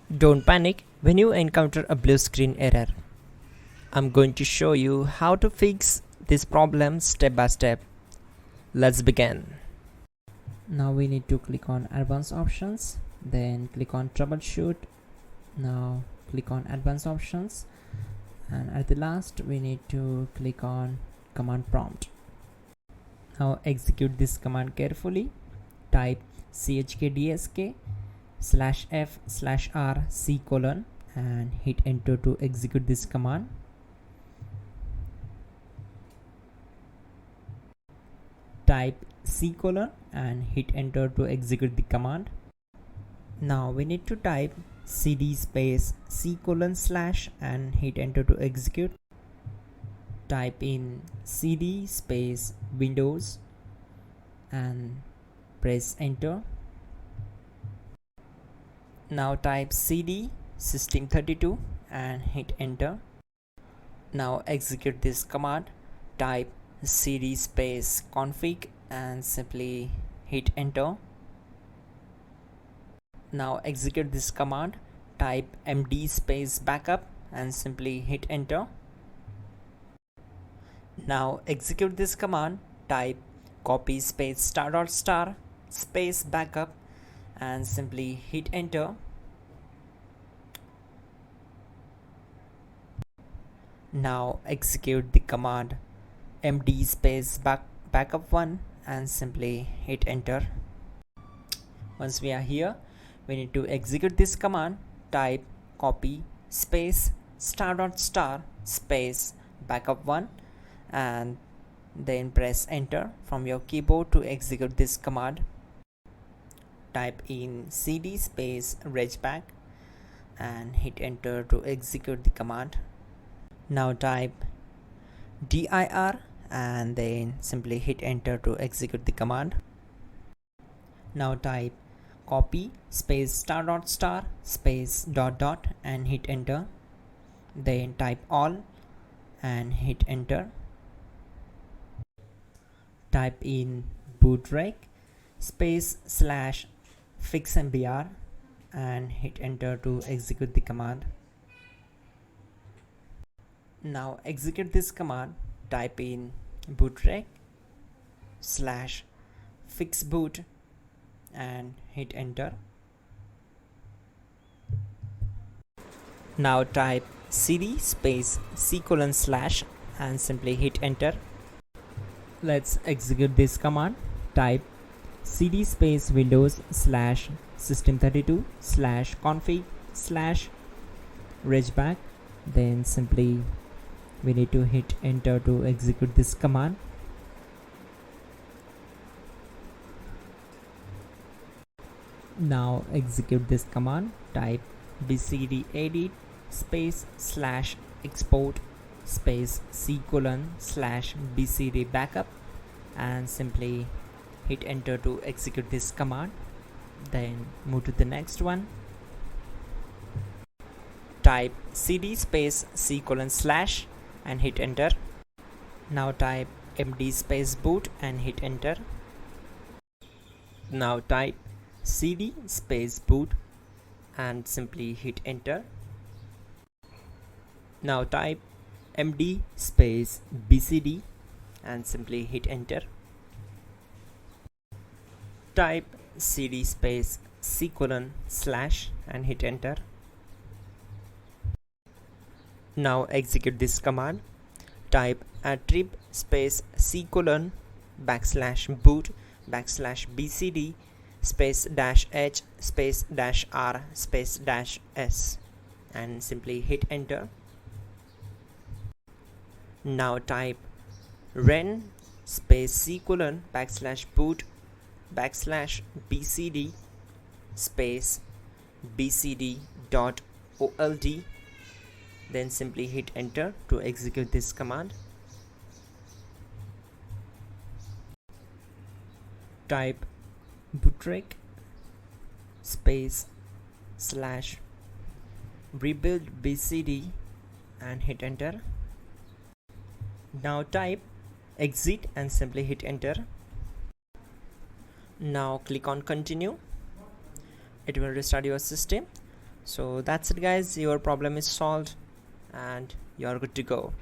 Don't panic when you encounter a blue screen error. I'm going to show you how to fix this problem step by step. Let's begin. Now we need to click on advanced options, then click on troubleshoot. Now click on advanced options, and at the last we need to click on command prompt. Now execute this command carefully. Type chkdsk/f/r/c: and hit enter to execute this command. Type C: and hit enter to execute the command. Now we need to type cd space C: and hit enter to execute. Type in cd space Windows and press enter. Now type cd system32 and hit enter. Now execute this command. Type cd space config and simply hit enter. Now execute this command. Type md space backup and simply hit enter. Now execute this command. Type copy space *** space backup and simply hit enter. Now execute the command md space backup1 and simply hit enter. Once we are here, we need to execute this command. Type copy space ** space backup1 and then press enter from your keyboard to execute this command. Type in cd space regback and hit enter to execute the command. Now type dir and then simply hit enter to execute the command. Now type copy space ** space ... and hit enter. Then type all and hit enter. Type in bootrec space /fixmbr and hit enter to execute the command. Now execute this command. Type in bootrec /fixboot and hit enter. Now type cd space C: and simply hit enter. Let's execute this command. Type cd space Windows /system32 /config /regback. Then simply we need to hit enter to execute this command. Now execute this command. Type bcd edit space /export space C: /bcd backup and simply hit enter to execute this command. Then move to the next one. Type cd space C: and hit enter. Now type md space boot and hit enter. Now type cd space boot and simply hit enter. Now type md space bcd and simply hit enter. Type cd space C: and hit enter. Now execute this command. Type attrib space C: \boot \bcd space -h space -r space -s and simply hit enter. Now type ren space C: \boot \bcd space bcd.old. Then simply hit enter to execute this command. Type bootrec space /rebuild bcd and hit enter. Now type exit and simply hit enter. Now click on continue. It will restart your system. So that's it guys, your problem is solved and you're good to go.